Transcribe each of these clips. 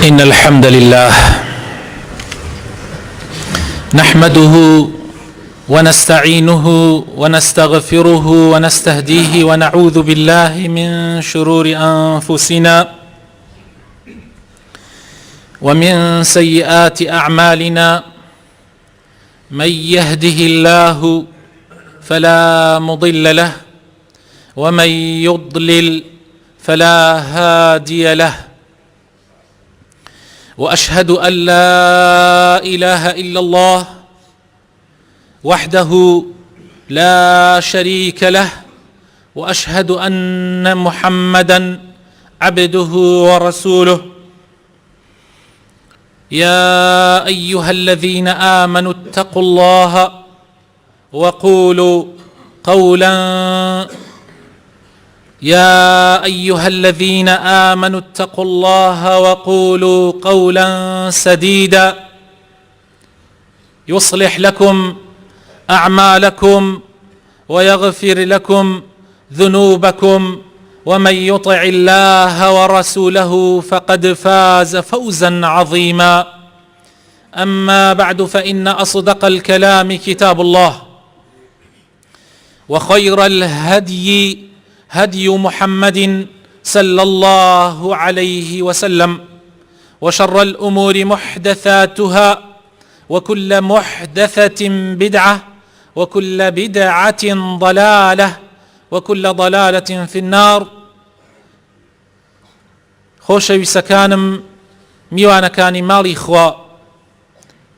إن الحمد لله نحمده ونستعينه ونستغفره ونستهديه ونعوذ بالله من شرور أنفسنا ومن سيئات أعمالنا. من يهده الله فلا مضل له ومن يضلل فلا هادي له، وأشهد أن لا إله إلا الله وحده لا شريك له، وأشهد أن محمدا عبده ورسوله. يا أيها الذين آمنوا اتقوا الله وقولوا قولا سديدا يصلح لكم أعمالكم ويغفر لكم ذنوبكم، ومن يطع الله ورسوله فقد فاز فوزا عظيما. أما بعد، فإن أصدق الكلام كتاب الله، وخير الهدي هدي محمد صلى الله عليه وسلم، وشر الأمور محدثاتها، وكل محدثة بدعة، وكل بدعة ضلالة، وكل ضلالة في النار. خۆشەویستەکانم، میوانەکانی ماڵی خوا،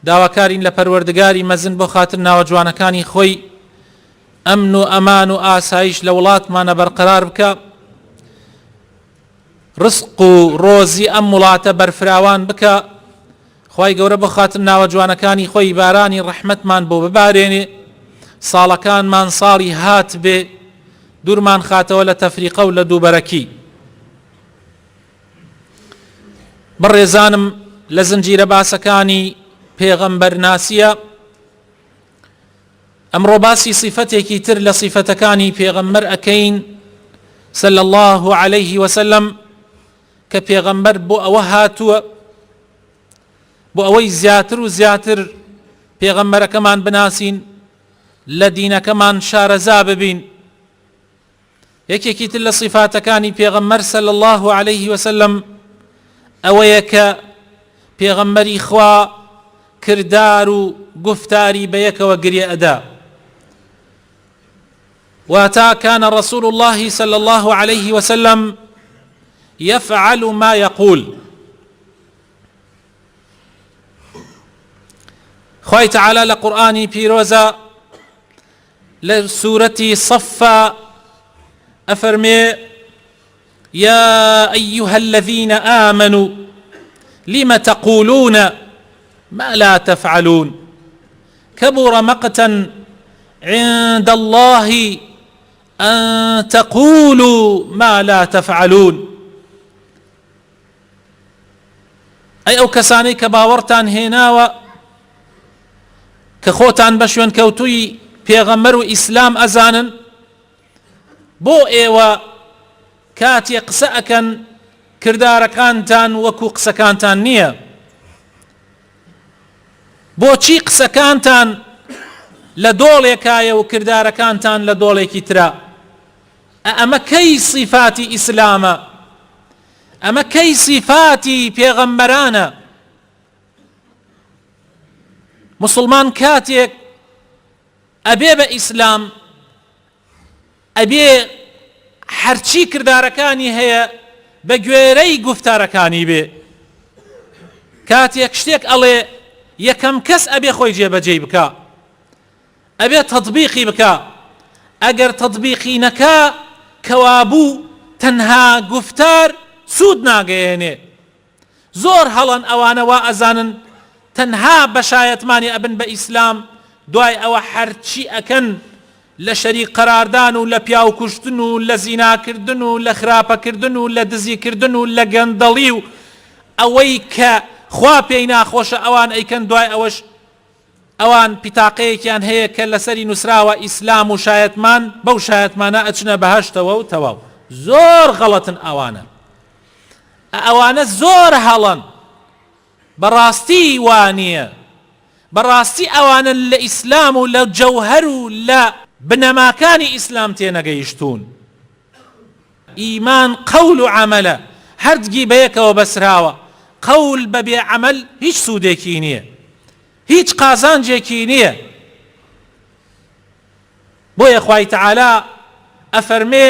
داواکارین لە پەروەردگاری مەزن بۆ خاتر ناوە جوانەکانی خۆی ئەمن و ئەمان و ئاسایش لە وڵاتمانە بەرقەرار بکە، ڕزق و ڕۆزی ئەم وڵاتە بەرفراوان بکە، خوای گەورە بۆ خاتر ناوە جوانەکانی خۆی بارانی ڕەحمەتمان بۆ ببارێنێ، ساڵەکانمان ساڵی هات بێ، دوورمان خاتەوە لە تەفریقە و لە دووبەرەکی. بەڕێزانم، لە زنجیرە باسەکانی پێغەمبەر ناسیە. ئەمڕۆ باسی صیفەتێکی تر لە صیفەتەکانی پێغەمبەر ئەکەین صلی الله عليه وسلم، کە پێغەمبەر بۆ ئەوە هاتووە، بۆ ئەوەی زیاتر و زیاتر پێغەمبەرەکەمان بناسین، لە دینەکەمان شارەزا ببین. یەکێکی تر لە صیفاتەکانی پێغەمبەر صلی الله عليه وسلم ئەوەیە کە پێغەمبەری خوا کردار و گفتاری بەیەکەوە گرێ ئەدا. واتا كان رسول الله صلى الله عليه وسلم يفعل ما يقول. خوای تعالى لقرآن پیرۆزە لە سورەتی صەفە أفرمي: يا أيها الذين آمنوا لم تقولون ما لا تفعلون كبر مقتا عند الله أن تقولوا ما لا تفعلون. أي أو كساني كباورتان هناوە کە خۆتان بە شوێن کەوتووی پێغەمبەر و ئیسلام ئەزانن، بۆ ئێوە کاتێ قسە ئەکەن کردارەکانتان وەکو قسەکانتان نییە؟ بۆچی قسەکانتان لە دۆڵێکایە و کردارەکانتان لە دۆڵێکی ترە؟ ئەمە کەی صیفاتی ئیسلامە؟ ئەمە کەی صیفاتی پێغەمبەرانە؟ مسلمان کاتێک ئەبێ بە ئیسلام، ئەبێ هەرچی کردارەکانی هەیە بە گوێرەی گفتارەکانی بێ. کاتێک شتێک ئەڵێ، یەکەم کەس ئەبێ خۆی جێبەجێ بکە، ئەبێ تەطبیقی بکە. ئەگەر تەطبیقی نەکا، کەوابوو تەنها گفتار سوود ناگەیەنێ. زۆر هەڵەن ئەوانە وا ئەزانن تەنها بەشایەتمانی ئەبن بە ئیسلام، دوای ئەوە هەرچی ئەکەن لە شەریک قەراردان و لە پیاو کوشتن و لە زیناکردن و لە خراپەکردن و لە دزیکردن و لە گەندەڵی و ئەوەی کە خوا پێی ناخۆشە ئەوان ئەیکەن، دوای ئەوەش ئەوان پیتاقەیەکیان هەیە کە لەسەری نووسراوە ئیسلام و شایەتمان، بەو شایەتمانە ئەچنە بەهەشتەوە و تەواو. زۆر غەڵەتن ئەوانە زۆر هەڵن بەڕاستی وانیە بەڕاستی ئەوانە لە ئیسلام و لە جەوهەر و لە بنەماکانی ئیسلام تێنەگەیشتوون. ئیمان قەول و عەمەلە، هەردگی بەیەکەوە بەسراوە. قەول بەبێ عەمەل هیچ سوودێکی نییە، هیچ قازانجێکی نییە. بۆیە خوای تەعالا ئەفەرمێ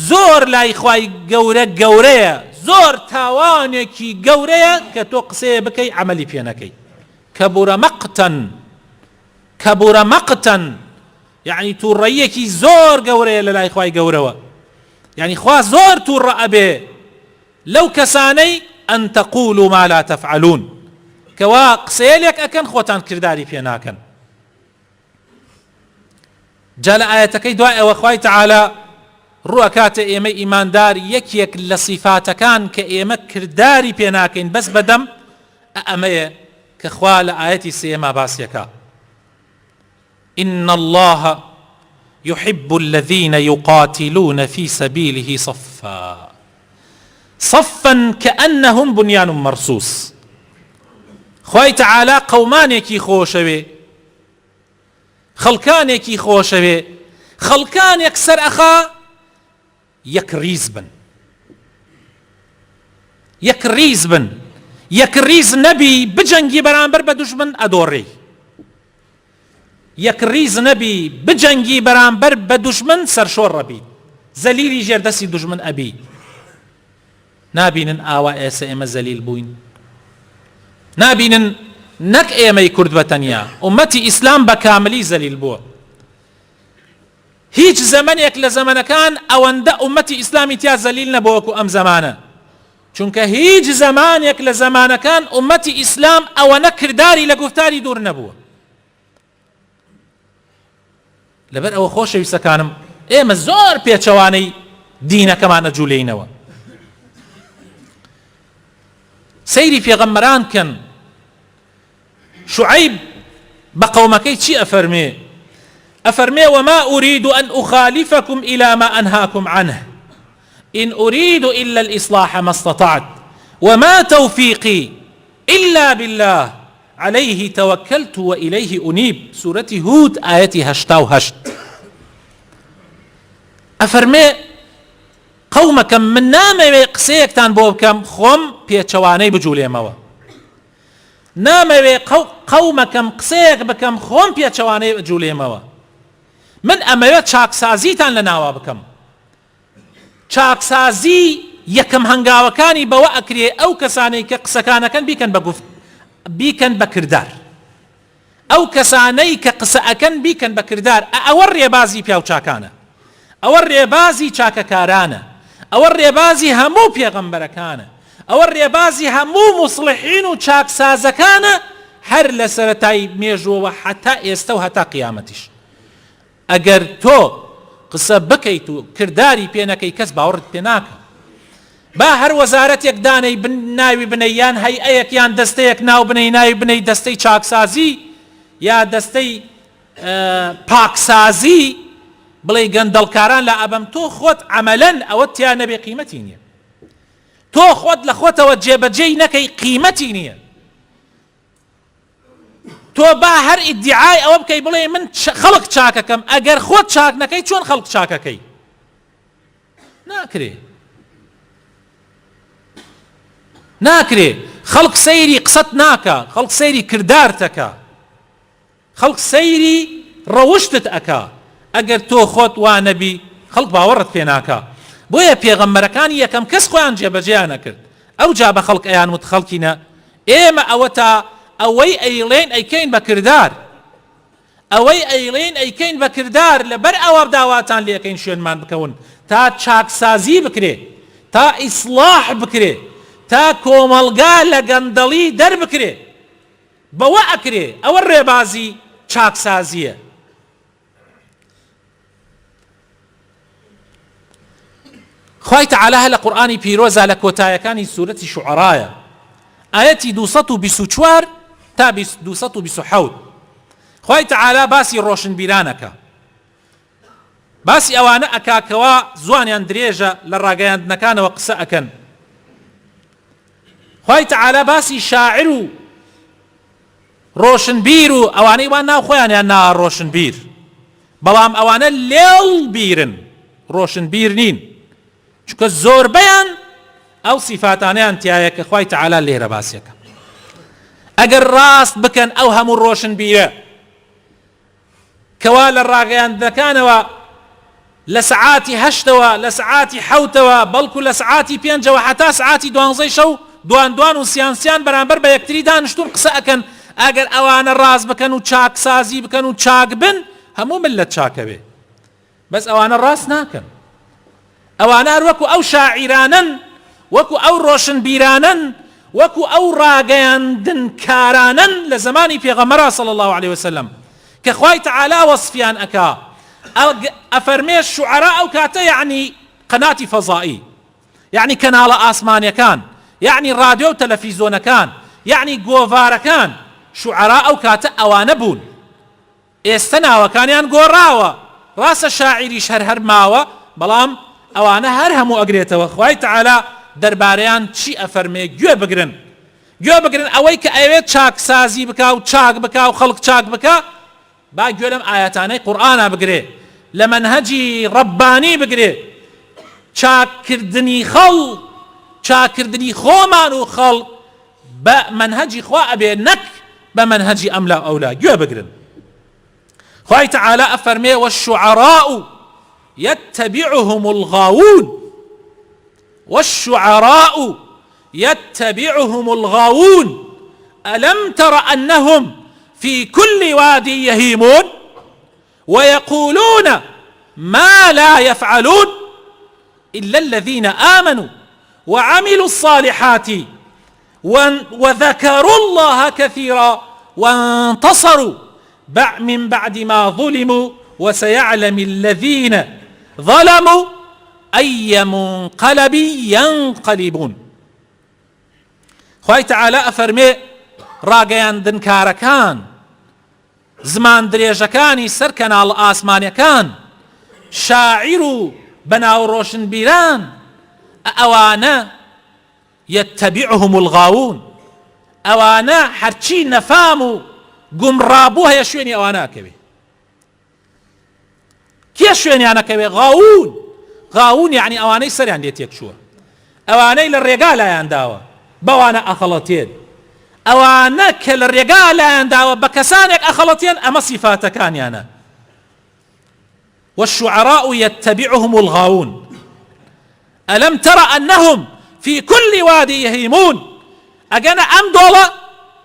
زۆر لای خوای گەورە گەورەیە، زۆر تاوانێکی گەورەیە کە تۆ قسەیە بکەی عەمەلی پێ نەکەی. کەبوورە مەقتەن یعنی تووڕەیەکی زۆر گەورەیە لە لای خوای گەورەوە. یعنی خوا زۆر تووڕە ئەبێ لەو کەسانەی ئەن تەقولوا ما لا تەفعەلوون، کەوا قسەیە لێک ئەکەن خۆتان کردداری پێ ناکەن. جا لە ئایەتەکەی دوای ئەوە خوای تەعالا ڕوئەکاتە ئێمە ئیماندار یەکێک لە صیفاتەکان کە ئێمە کردداری پێ ناکەین بەس بەدەم ئەمەیە کە خوا لە ئایەتی سێما باسیەکە. إن الله يحب الذين يقاتلون في سبيله صفا كأنهم بنيان مرصوص. خوای تەعالا قەومانێکی خۆشەوێ، خەڵکانێکی خۆشەوێ، خەڵکانێک سەرئەخا یەک ڕیز بن، یەک ڕیز نەبی بجەنگی بەرامبەر بە دوژمن ئەدۆڕێ، یەک ڕیز نەبی بجەنگی بەرامبەر بە دوژمن سەرشۆڕ ڕەبی، زەلیلی ژێردەستی دوژمن ئەبی. نابینن ئاوا ئێستا ئێمە زەلیل بووین؟ نابینن نەک ئێمەی کورد بەتەنیا، ئومەتی ئیسلام بە کاملی زەلیل بووە. هیچ زەمانێک لە زەمانەکان ئەوەندە ئومەتی ئیسلامی تیا زەلیل نەبووە وەکو ئەم زەمانە، چونکە هیچ زەمانێک لە زەمانەکان ئومەتی ئیسلام ئەوەنە کردداری لە گفتاری دوور نەبووە. لەبەر ئەوە خۆشەویستەکانم ئێمە زۆر پێچەوانەی دینەکەمان ئەجوولەینەوە. سەیری پێغەمبەران کەن. شعیب بە قەومەکەی چی ئەفەرمێ؟ ئەفەرمێ وما أريد أن أخالفكم إلى ما أنهاكم عنه إن أريد إلا الإصلاح ما استطعت وما توفيقي إلا بالله عليه توكلت وإليه أنيب. سورة هود آية 88. ئەفەرمێ قەومەکەم من نامەوێ قسەیەکتان بۆ بکەم خۆم پێچەوانەی بجوولێمەوە، نامەوێ قەومەکەم قسەیەک بکەم خۆم پێچەوانەی بجوولێمەوە. من ئەمەوێت چاکسازیتان لە ناوە بکەم. چاکسازی یەکەم هەنگاوەکانی بەوە ئەکرێ ئەو کەسانەی کە قسەکانەکەن بیکەن بە کردار، ئەو کەسانەی کە قسە ئەکەن بیکەن بە کردار. ئەوە ڕێبازی پیاو چاکانە، ئەوە ڕێبازی چاکەکارانە، ئەوە ڕێبازی هەموو پێغەمبەرەکانە، ئەوە ڕێبازی هەموو موسڵحین و چاکسازەکانە هەر لە سەرەتای مێژووەوە حتا ئێستا و هەتا قیامەتیش. ئەگەر تۆ قسە بکەیت و کردداری پێ نەکەی کەس باوەڕت پێ ناکە. با هەر وەزارەتێک دانەی ناوی بنەی یان هەیئەیەک یان دەستەیەک ناو بنەی ناوی بنەی دەستەی چاکسازی یا دەستەی پاکسازی، بڵێ گەندەڵکاران لە ئەبەم، تۆ خۆت عەمەلەن ئەوە تیا نەبێ قیمەتی نییە. تۆ خۆت لە خۆتەوە جێبەجێی نەکەی قیمەتی نییە. تۆ با هەر ئیدعای ئەوە بکەی بڵێ من خەڵک چاکەکەم، ئەگەر خۆت چاک نەکەی چۆن خەڵک چاکەکەی؟ ناکرێ. خەڵک سەیری قسەت ناکە، خەڵک سەیری کردارتەکە، خەڵک سەیری ڕەوشتت ئەکا. ئەگەر تۆ خۆت وانەبی خەڵک باوەڕت پێ ناکە. بۆیە پێغەمبەرەکانی یەکەم کەس خۆیان جێبەجێیان نەکرد. ئەو جا بە خەڵک ئەیان وت خەڵکینە ئێمە ئەوە تا ئەوەی ئەیڵێن ئەیکەین بە کردار، ئەوەی ئەیڵێن ئەیکەین بە کردار، لەبەر ئەوە داواتان لێەکەین شوێنمان بکەون تا چاکسازی بکرێ، تا ئیسلاح بکرێ، تا کۆمەڵگا لە گەندەڵی دەربکرێ. بەوە ئەکرێ. ئەوە ڕێبازی چاکسازیە. خوای تەعالا هە لە قورئانی پیرۆزە لە کۆتایەکانی سوورەتی شوعەرایە ئایەتی 224 تا 227 خوای تەعالا باسی ڕۆشنبیرانەکە، باسی ئەوانە ئەکاکەوە زوانیان درێژە لە ڕاگەیاندنەکانەوە قسە ئەکەن. خوای تەعالا باسی شاعر و ڕۆشنبیر و ئەوانەی وان ناو خۆیانیان نا ڕۆشنبیر، بەڵام ئەوانە لێڵ بیرن، ڕۆشنبیر نین، چونکە زۆربەیان ئەو سیفاتانیان تایە کە خوای تەعالا لێرە باسیەکە. ئەگەر ڕاست بکەن ئەو هەموو ڕۆشنبیرە کەوا لە ڕاگەیاندنەکانەوە لە سعاتی هەشتەوە، لە سعاتی حەوتەوە، بەڵکو لە سعاتی پێنجەوە، حتا سعاتی دوانزەی شەو دوان و سیانسیان بەرامبەر بە یەکتری دانیشتون قسە ئەکەن. ئەگەر ئەوانە ڕاست بکەن و چاکسازی بکەن و چاک بن، هەموو ملت چاکە بێ. بەس ئەوانە ڕاست ناکەن. ئەوانە هەر وەکو ئەو شاعیرانن، وەکو ئەو ڕۆشنبیرانن، وەکو ئەو ڕاگەیاندنکارانن لە زمانی پێغەمبەر صلی الله عليه وسلم کە خوای تەعالا وەصفیان ئەکا. ئەفەرمێ شوعەرا ئەو کاتە یعنی قەناتی فەزائی، یعنی کەناڵە ئاسمانیەکان، یعنی ڕادیۆ و تەلەڤیزۆنەکان، یعنی گۆڤارەکان، شوعەرا ئەو کاتە ئەوانە بوون. ئێستا ناوەکانیان گۆڕاوە، ڕاستە شاعیریش هەر ماوە، بەڵام ئەوانە هەر هەموو ئەگرێتەوە. خوای تەعالا دەربارەیان چی ئەفەرمێ؟ گوێ بگرن، گوێ بگرن. ئەوەی کە ئەوێت چاکسازی بکا و چاک بکا و خەڵک چاک بکا، با گوێ لەم ئاەتانەی قورئانە بگرێ، لە مەنهەجی ڕەبانی بگرێ. چاککردنی خەڵ، چاککردنی خۆمان و خەڵ بە مەنهەجی خوا ئەبێ، نەک بە مەنهەجی ئەملا ئەولا. گوێ بگرن. خوای تەعالا ئەفەرمێ والشعراء يتبعهم الغاوون، والشعراء يتبعهم الغاوون ألم تر أنهم في كل واد يهيمون ويقولون ما لا يفعلون إلا الذين آمنوا وعملوا الصالحات وذكروا الله كثيرا وانتصروا من بعد ما ظلموا وسيعلم الذين ظلموا أي منقلب ينقلبون. خوای تەعالا ئەفەرمێ ڕاگەیاندنکارەکان، زمان درێژەکانی سەر کەناڵ ئاسمانیەکان، شاعیر و بەناو ڕۆشنبیران، ئەوانە يتبعهم الغاوون، ئەوانە هەرچی نەفام و گومڕابوو هەیە شوێنی ئەوانەکەوێ. کێ شوێنیانەکەوێ؟ غاوون. غاوون یعنی ئەوانەی سەریان لێ تێکچووە، ئەوانەی لە ڕێگا لایان داوە، بەوانە ئەخەڵەتێن. ئەوانە کە لە ڕێگا لایان داوە بە کەسانێک ئەخەڵەتێن، ئەمە سیفاتەکانیانە. والشعراء يتبعهم الغاوون ألم تر أنهم في كل واد يهيمون. ئەگەنە ئەم دۆڵە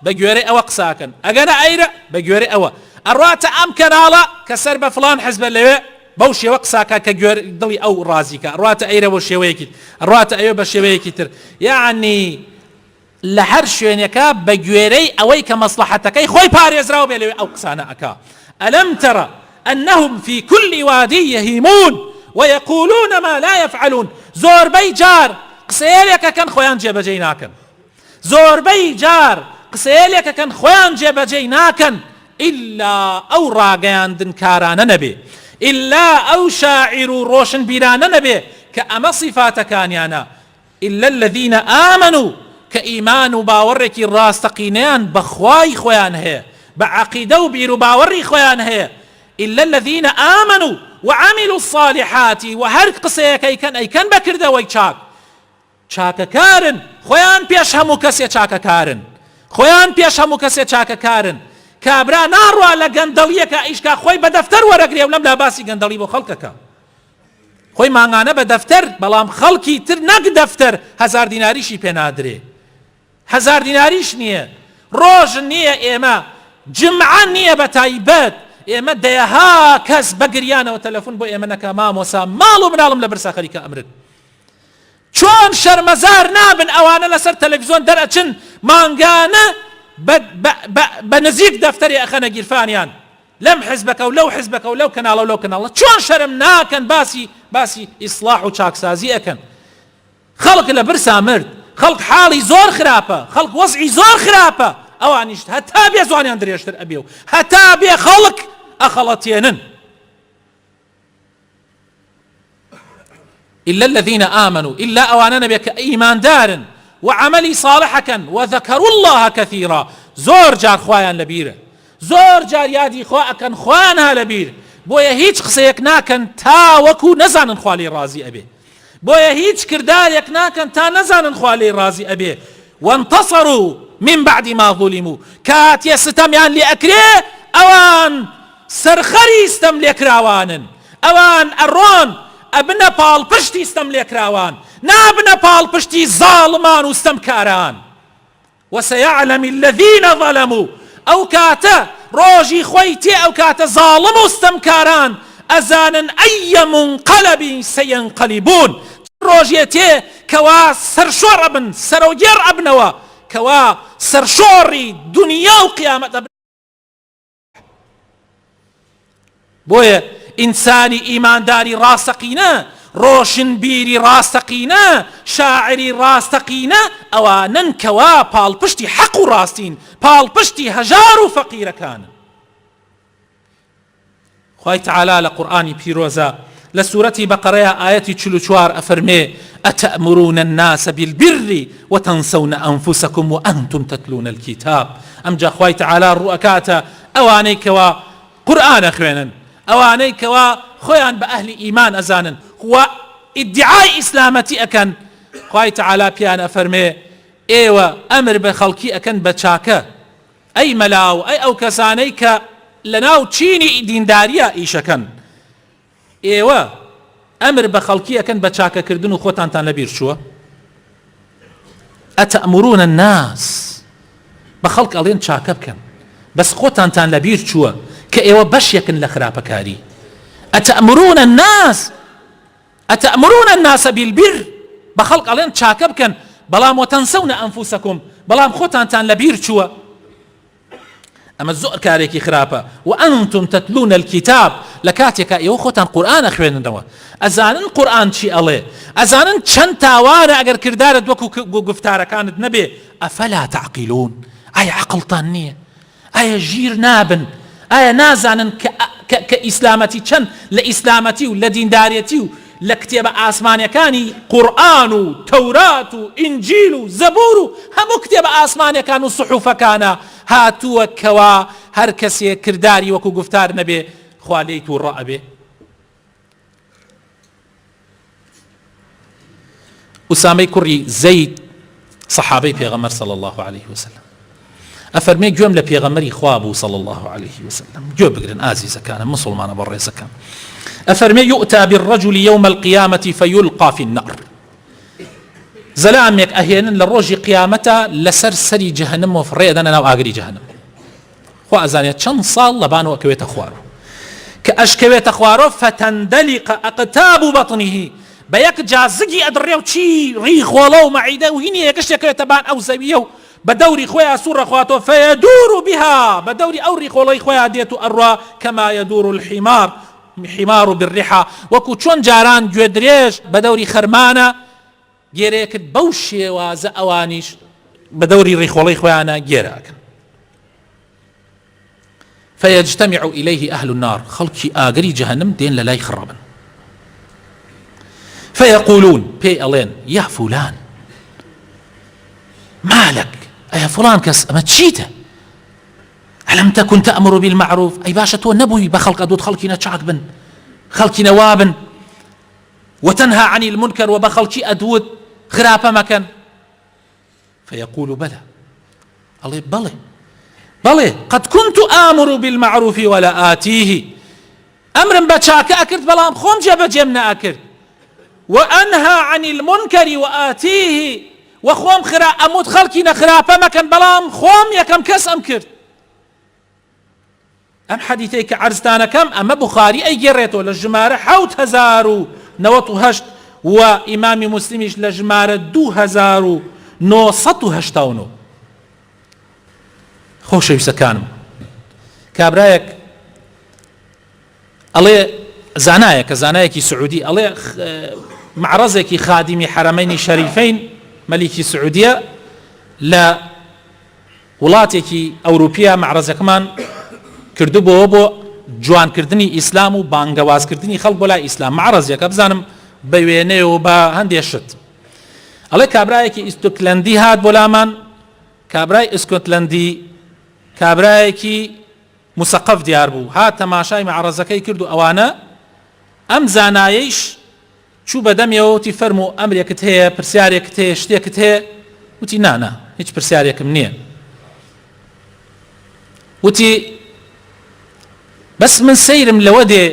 بەگوێرەی ئەوە قساکەن، ئەگەنە ئەیرە بەگوێرەی ئەوە، ئەڕاتە ئەم کەناڵە کە سەر بە فڵان حزبە لەوێ بەو شێوە قساکە کە گوێر دڵی ئەو ڕازیکە، ڕاتە ئەیرە بۆ شێوەیەکی، ڕاتە ئەوێ بە شێوەیەکی تر. یعنی لە هەر شوێنێکە بە گوێرەی ئەوەی کە مەسلحەتەکەی خۆی پارێزراوە بێ لەوێ ئەو قسانە ئەکا. ئەلەم تەرە أنهم في كل وادي يهيمون ويقولون ما لا يفعلون. زۆربەی جار قسەیەکەکەن خۆیان جێبەجێ ناکەن، زۆربەی جار قسەیەکەکەن خۆیان جێبەجێ ناکەن، ئیلا ئەو ڕاگەیاندنکارانە نەبێ، ئیلا ئەو شاعیر و ڕۆشنبیرانە نەبێ کە ئەمە صیفاتەکانیانە، ئیلا الذین ئامنوا کە ئیمان و باوەڕێکی ڕاستەقینەیان بە خوای خۆیان هەیە، بە عەقیدە و بیر و باوەڕی خۆیان هەیە. إلا الذين آمنوا وعملوا الصالحات وهر قسەیەکەی کەن ئەیکەن بەکردەوەی چاک. چاکەکارن، خۆیان پێش هەموو کەسێ چاکەکارن، خۆیان پێش هەموو کەسێ چاکەکارن. کابرا ناڕوا لە گەندەڵیەکە ئیشکا خۆی بە دەفتەر وەرەگرێ و لەم لا باسی گەندەڵی بۆ خەڵکەکە، خۆی ماڭانە بە دەفتەر، بەڵام خەڵکی تر نەک دەفتەر 1000 دیناریشی پێ نادرێ، 1000 دیناریش نییە، ڕۆژ نییە، ئێمە جمعە نییە بە تایبەت، ئێمە دەیەها کەس بەگریانەوە تەلەفۆن بۆ ئێمە نەکا مامۆسا ماڵ و مناڵم لە برسا خەریکە ئەمرن. چۆن شەرمەزار نابن ئەوانە لەسەر تەلەڤیزۆن دەرئەچن مانگانە بە نزیک دەفتەری ئەخەنە گیرفانیان، لەم حزبەکە و لەو حزبەکە و لەو کەناڵە و لەو کەناڵە. چۆن شەرم ناکەن باسی ئیسلاح و چاکسازی ئەکەن؟ خەڵک لە برسا مرد، خەڵک حاڵی زۆر خراپە، خەڵک وەزعی زۆر خراپە، ئەوانیش هەتا بێ زوانیان درێژتر ئەبێ و هەتا بێ خەڵک ئەخەڵەتێنن. إلا الذين آمنوا، إلا أوانا نبيك إيمان دارن وعملي صالحا وذكروا الله كثيرا زور جار خوايان لبيره زور جار يادي خواكن خوانها لبير بويا هيج قسيك ناكن تا وكو نزان خوالي رازي أبي بويا هيج كرداريك ناكن تا نزان خوالي رازي أبي وانتصروا من بعد ما ظلموا كات يستمعان لأكري أوان سرخري استملك راوان أوان الرون أبنى بال بشتي استملك راوان نابنى بال بشتي ظالمان واستمكاران وسيعلم الذين ظلموا أو كاتا روجي خويتي أو كاتا ظالم واستمكاران أزانا أي منقلب سينقلبون روجيتي كوا سرشور أبن سروجير أبنوا كوا سرشوري دنيا وقيامة بويا إنساني إيمان داري راسقينا روشن بيري راسقينا شاعري راسقينا أوانن كوا بال بشتي حق راستين بال بشتي هجار فقير كان خوي تعالى لقرآني بيروزا لسورة بقرة آية 44 أفرمي أتأمرون الناس بالبر وتنسون أنفسكم وأنتم تتلون الكتاب أمجا خوي تعالى الرؤكات أواني كوا قرآن أخوانا أواني كوا خويان بأهل إيمان أزانا هو ادعاء إسلامتي أكن خوي تعالى بيان أفرمي إيوة أمر بخلقي أكن بچاكا أي ملاو أي أو كسانيك لناو تشيني دينداريا إيشكن إيوة أمر بخلقي أكن بچاكا كردنو خوتان تان لبير شو أتأمرون الناس بخلق ألين چاكا بكن بس خوتان تان لبير شو كإيوة بش يكن لخرابكاري أتأمرون الناس بالبر بخلق ألين چاكا بكن بلام وتنسون أنفسكم بلام خوتان تان لبير شو أما الزؤر كاريكي خرابة وأنتم تتلون الكتاب لكاتك إيوه خوتان قرآن أخوين دوا أزانن قرآن شي أليه أزانن چند تاوانة أگر كردارة دوكو قفتارة كانت نبي أفلا تعقلون أي عقل طانية أي جير نابن أي نازانن كإسلامتي چند لإسلامتي ولدين داريتي لكتب آسمانيا كاني قرآن توراة إنجيل زبور هم كتب آسمانيا كانوا صحف كان هاتوا كوا هر كسي كرداري وكو قفتار نبي خواليت والرأبي أسامي كري زيد صحابي بيغمر صلى الله عليه وسلم أفرمي جملة بيغمري خوابو صلى الله عليه وسلم جو بقرن آزيزة كان مسلمان بريسة كان أفرمي يؤتى بالرجل يوم القيامة فيلقى في النار زلامك أهينا للروج قيامته لسرسري جهنم وفريدنا ناو آقري جهنم خو أزانية چند صال لبانو أكويت أخوارو كأشكويت أخوارو فتندلق أقتاب بطنه بيك جازجي أدريو چي ريخ ولو معيدة وهيني يكش يكويت بان أو زبيو بدوري خويا سورة خواتو فيدور بها بدوري أو ريخ ولو خويا ديتو أروى كما يدور الحمار بالرحى وكو چون جاران جودريش بدوري خرمانة گێرەیەکت بەو شێوازە ئەوانیش بە دەوری ڕیخۆڵەی خۆیانە گێراکەن فيجتمع إليه أهل النار خلقي آقري جهنم دين للاي خرابا فيقولون بي ألين يا فلان مالك أي فلان كس أما تشيته ألم تكن تأمر بالمعروف أي باشا تو نبوي بخلق أدود خلقي نتشعك بن خلقي نوابا وتنهى عن المنكر وبخلقي أدود خرافة مكان فيقول بلى الله بلى قد كنت آمر بالمعروف ولا آتيه أمر بچاك أكرت بلام خوم جب جمنا أكرت وأنهى عن المنكر وآتيه وخوم أمود خلقي نخرافة مكان بلام خوم يكم كس أمكرت أم حديثيك عرزتانا كم أما بخاري أي جريتو للجمارة 8,908 وإمام مسلمش لجمارة 2,989 خوش يسكانم كابرايك الله زانايك سعودي الله معرزك خادمي حرمين شريفين ملكي سعودية لا ولاتك أوروبيا معرزة كمان كردو بو جوان كردني إسلام وبانغواز كردني خلق ولا إسلام معرزة كبزانم بوينه وبا هندي الشت ئەڵێ کابرایەکی ئیسکۆتلەندی هات بۆ لامان، کابرای ئیسکۆتلەندی کابرایەکی مسەقف دیار بوو، هات تەماشای مەعرەزەکەی کرد و ئەوانە ئەم زانایەیش چوو بەدەمیەوە وتی فەرموو ئەمرێکت هەیە، پرسیارێکت هەیە، شتێکت هەیە؟ وتی نانا هیچ پرسیارێکم نییە. وتی بەس من سەیرم لەوە دێ،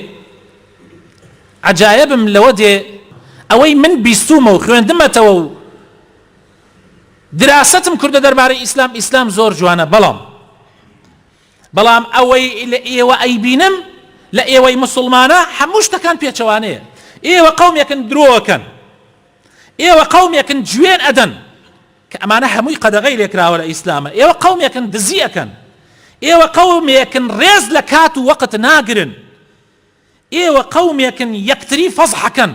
عەجایبم لەوە دێ، ئەوەی من بیستومە و خوێندمەتەوە و دراستم کردە دەربارەی ئیسلام، ئیسلام زۆر جوانە، بەڵام ئەوەی لە ئێوە ئەیبینم لە ئێوەی مسلمانە هەموو شتەکان پێچەوانەیە. ئێوە قەومێکن درۆکەن، ئێوە قەومێکن گوێن ئەدەن کە ئەمانە هەمووی قەدەغەی لێکراوە لە ئیسلامە، ئێوە قەومێکن دزیەکەن، ئێوە قەومێکن ڕێز لە کات و وەقت ناگرن، ئێوە قەومێکن یەکتری فەزحەکەن،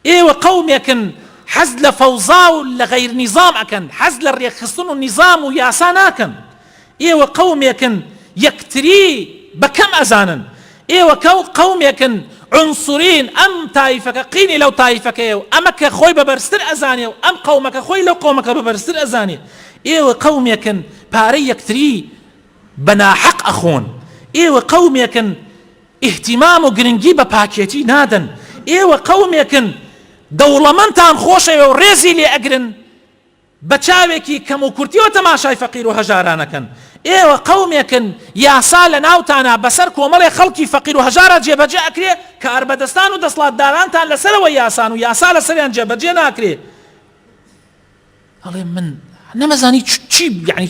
ئێوە قەومێکن حەز لە فەوزا و لە غەیر نیزام ئەکەن، حەز لە ڕێکخستن و نیزام و یاسا ناکەن، ئێوە قەومێکن یەکتری بەکەم ئەزانن، ئێوە قەومێکن عنصرین، ئەم تایفەکە قینی لەو تایفەکەیە و ئەمەکە خۆی بەبەرزتر ئەزانێ و ئەم قەومەکە خۆی لەو قەومەکە بەبەرزتر ئەزانێ، ئێوە قەومێکن پارەی یەکتری بەناحەق ئەخۆن، ئێوە قەومێکن اهتیمام و گرنگی بە پاکێتی نادەن، ئێوە قەومێکن دەوڵەمەندتان خۆشەوە و ڕێزی لێ ئەگرن بە چاوێکی کەم و کورتیەوە تەماشای فەقیر و هەژارانەکەن، ئێوە قەومێکن یاسا لە ناوتانە بەسەر کۆمەڵی خەڵکی فەقیر و هەژارە جێبەجێ ئەکرێ کە ئەربەدەستان و دەسڵاتدارانتان لەسەرەوە یاسان و یاسا لەسەریان جێبەجێ ناکرێ. ئەڵێ من نەمەزانی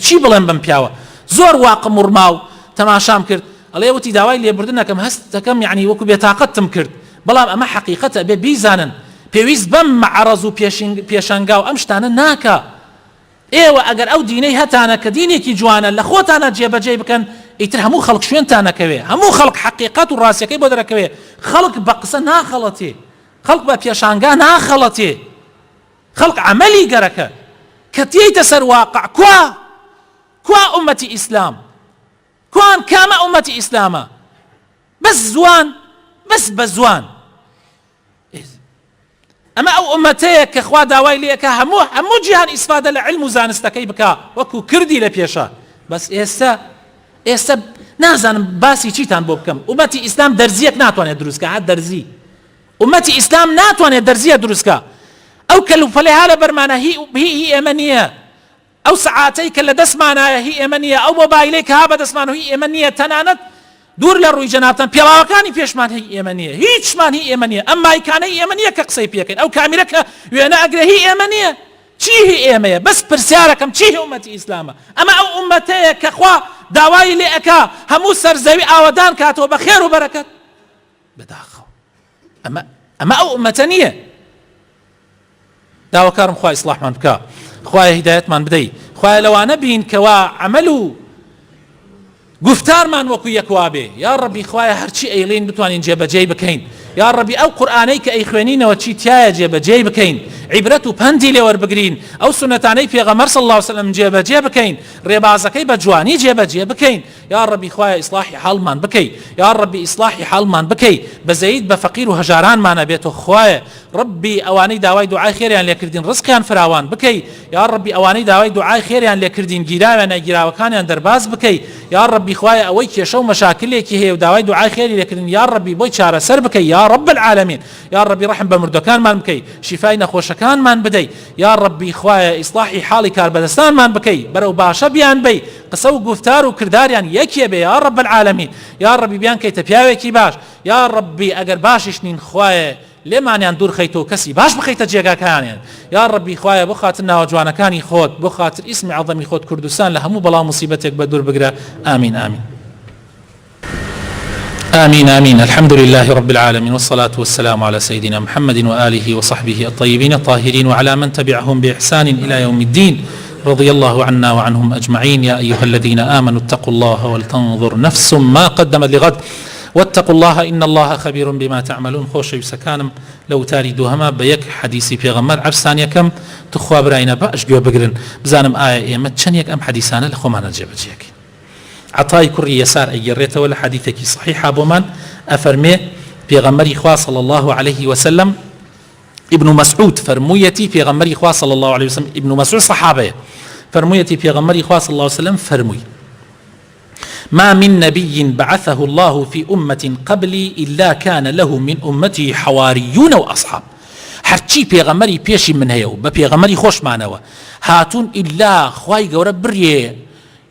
چی بڵێم بم پیاوە، زۆر واقم وڕما و تەماشام کرد. ئەڵێ وتی داوای لێبوردنەکەم هەستەکەم یعنی وەکو بێتاقەتم کرد، بەڵام ئەمە حەقیقەتە، بێ بیزانن پێویست بەم مەعرەز و پێشەنگا و ئەم شتانە ناکە. ئێوە ئەگەر ئەو دینەی هەتانە کە دینێکی جوانە لە خۆتانە جێبەجێ بکەن، ئیتر هەموو خەڵک شوێنتانەکەوێ، هەموو خەڵک حەقیقەت و ڕاستیەکەی بۆ دەرەکەوێ، خەڵک بە قسە ناخەڵەتێ، خەڵک بە پێشانگا ناخەڵەتێ، خەڵک عەمەلی گەرەکە کە تێیتە سەر واقع. کوا ئومەتی ئیسلام، کوان کامە ئومەتی ئیسلامە، بەس زوان، بەس بە زوان. ئەمە ئەو ئومەتەیە کە خوا داوای لێەکە هەموو جیهان ئیسفادە لە علم و زانستەکەی بکە وەکو کردی لە پێشە. بەس ئێستا نازانم باسی چیتان بۆ بکەم. ئومەتی ئیسلام دەرزیەک ناتوانێت دروستکە، هات دەرزی ئومەتی ئیسلام ناتوانێت دەرزیە دروستکە. ئەو کەلوفەلەی ها لە بەرمانە هی ئێمە نییە، ئەو سەعاتەی کە لە دەستمانایە هی ئێمە نییە، ئەو مۆبایلەی کە ها بە دەستمان و هی ئێمە نییە، تەنانەت دوور لە ڕووی جەنابتان پێڵاوەکانی پێشمان هی ئێمە نییە، هیچمان هی ئێمە نییە، ئەم مایکانەی ئێمە نییە کە قسەی پێکەین، ئەو کامیرەکە وێنە ئەگرە هی ئێمە نییە. چی هی ئێمەیە؟ بەس پرسیارەکەم چی ئومەتی ئیسلامە؟ ئەمە ئەو ئومەتەیە کە خوا داوای لێ ئەکا هەموو سەرزەوی ئاوەدان کاتەوە بە خێر و بەرەکەت بەداخەوە. ئەمە ئەو ئومەتە نییە. داواکارم خوای ئیسلاحمان بکە، خوای هیدایەتمان بدەی، خوای لەوانە بین کەوا عەمەل و گفتارمان وەکو یەکوا بێ. یا ڕەبی خوایە هەرچی ئەیڵێن بتوانین جێبەجێ بکەین. یا ڕەبی ئەو قورئانەی کە ئەیخوێنینەوە چی تایە جێبەجێ بکەین، عیبرەت و پەندی لێ وەربگرین، ئەو سونەتانەی پێغەمبەر صلی الله علیه وسلم جێبەجێ بکەین، ڕێبازەکەی بە جوانی جێبەجێ بکەین. یا ڕەبی خوایە ئیسلاحی حاڵمان بکەی، یا ڕەبی ئیسلاحی حاڵمان بکەی، بەزەید بە فەقیر و هەژارانمانە بێتەوە. خوایە ڕەبی ئەوانەی داوای دوعای خێریان لێکردین ڕزقیان فراوان بکەی. یا ڕەبی ئەوانەی داوای دوعای خێریان لێکردین گیراویان نەگیراوەکانیان دەرباز بکەی. یا ڕەبی خوایە ئەوەی کێشە و مەشاکلێکی هەیە و داوای دوعای خێری لێکردین، یا ڕەبی بۆی چارەسەر بکەی. یا رب العالمین، یا ڕەبی ڕەحم بە مردەکانمان بکەی، شیفای نەخۆشەکانمان بدەی. یا ڕەبی خوایە ئیسلاحی حاڵی کاربەدەستانمان بکەی، بەرەو باشە بیان بی، قسە و گفتار و کرداریان یەکێ بێ. یا رب العالمین، یا ڕەبی بیان کەیتە پیاوێکی باش. یا ڕەبی ئەگەر باشیش نین خوایە لێمانیان دوور خەیتەوە کەسی باش بخەیتە جێگاکانیان. یا ڕەبی خوایە بۆ خاتر ناوە جوانەکانی خۆت، بۆ خاتر ئیسمی عەظەمی خۆت کوردستان لە هەموو بەڵاو مصیبەتێک بە دوور بگرە. آمین آمین. آمين آمين. الحمد لله رب العالمين، والصلاة والسلام على سيدنا محمد وآله وصحبه الطيبين الطاهرين وعلى من تبعهم بإحسان إلى يوم الدين. رضي الله عنا وعنهم أجمعين. يا أيها الذين آمنوا اتقوا الله ولتنظر نفس ما قدمت لغد واتقوا الله إن الله خبير بما تعملون. خوش يسكانم لو تاریدو هەمە بە یەک حەدیسی پێغەمبەر عەرسانیەکەم تخوا برایەنە باش گوێ بگرن بزانم ئایا ئێمە چەندێک ئەم حەدیسانە لە خۆمانە جێبەجێکەین. عطای کوڕی یەسار ئەگەڕێتەوە لە حەدیثێکی صحیحە بۆمان، ئەفەرمێ پێغەمبەری خوا صلی الله عليه وسلم ابن مسعود فرمويتي في غمري خواه صلى الله عليه وسلم، ابن مسعود صحابه فرمويتي في غمري خواه صلى الله عليه وسلم فرموي: ما من نبي بعثه الله في أمة قبلي إلا كان له من أمته حواريون وأصحاب. هرچی پێغەمەری پێشی من هەیە و بە پێغەمەری خۆشمانەوە هاتوون ئیلا خوای گەورە بڕیێ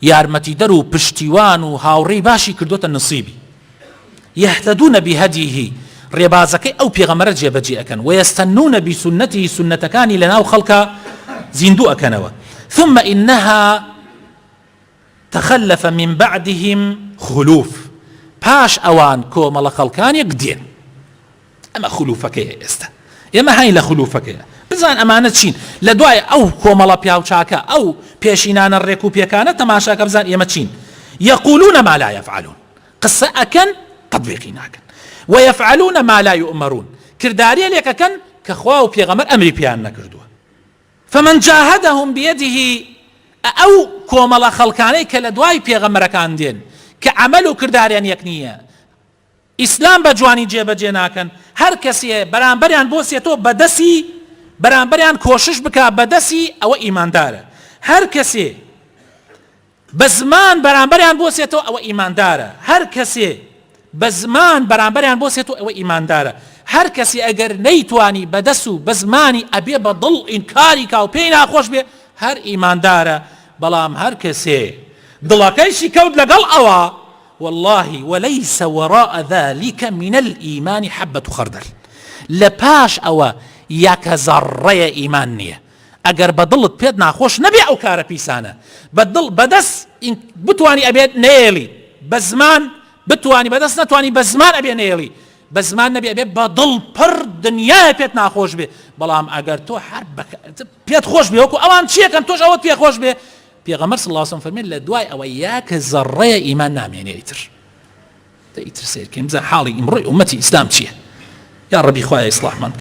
یارمەتیدەر و پشتیوان و هاوڕێی باشی کردوتە نسیبی. یهتدون بهدیه ڕێبازەکەی ئەو پێغەمەرە جێبەجێ ئەکەن و یستنون بسنته سنەتەکانی لەناو خەڵکە زیندوو ئەکەنەوە. ثم إنها تخلف من بعدهم خلوف پاش ئەوان کۆمەڵە خەڵکانێک دێن. ئەمە خلوفەکەیە ئێستا ئێمە هاین لە خلوفەکەیە بزان ئەمانە چین لە دوای ئەو کۆمەڵە پیاوچاکە ئەو پێشینانە ڕێک و پێکانە تەماشاکە بزان ئێمە چین. يقولون ما لا يفعلون قسە ئەکەن تطبیقی ناکەن ويفعلون ما لا يؤمرون کرداریە لێکەکەن کە خوا و پێغەمبەر ئەمری پیان نەکردووە. فمن جاهدهم بيده ئەو کۆمەڵە خەڵکانەی کە لە دوای پێغەمبەرەکان دێن کە عەمەل و کرداریان یەک نییە، ئیسلام بە جوانی جێبەجێ ناکەن، هەر کەسێ بەرامبەریان بۆسێتەوە بەدەستی بەرامبەریان کۆشش بکە بەدەستی ئەوە ئیماندارە، هەر کەسێ بە زمان بەرامبەریان بۆسێتەوە ئەوە ئیماندارە، هەر کەسێ بە زمان بەرامبەریان بۆسێتەوە ئەوە ئیماندارە، هەر کەسێ ئەگەر نەیتوانی بەدەست و بە زمانی ئەبێ بە دڵ ئینکاری کا و پێی ناخۆش بێ هەر ئیماندارە. بەڵام هەر کەسێ دڵەکەیشی کەوت لەگەڵ ئەوە والله وليس وراء ذلك من الإيمان حبة خردل لپاش ئەوە یاکە زەڕەیە ئیمان نییە. ئەگەر بە دڵت پێت ناخۆش نەبێ ئەو کارە پیسانە بەدەست بتوانی ئەبێت نێڵی بە زمان بتوانی بەدەست نەتوانی بە زمان ئەبێ نێڵی بە زمان نەبێ ئەبێ بە دڵ پڕ دنیای پێت ناخۆش بێ. بەڵام ئەگەر تۆ هەر پێت خۆش بێ وەکو ئەوان چیەکەن تۆش ئەوەت پێ خۆش بێ پێغەمبەر صلی الله علیه و سلم فەرمێن لە دوای ئەوە یاکە زەڕەیە ئیمان نامێنێ ئیتر سیرکەین بزان حاڵی ئیمڕۆی ئومەتی ئیسلام چییە. یا ڕەبی خوایە ئیسلاحمان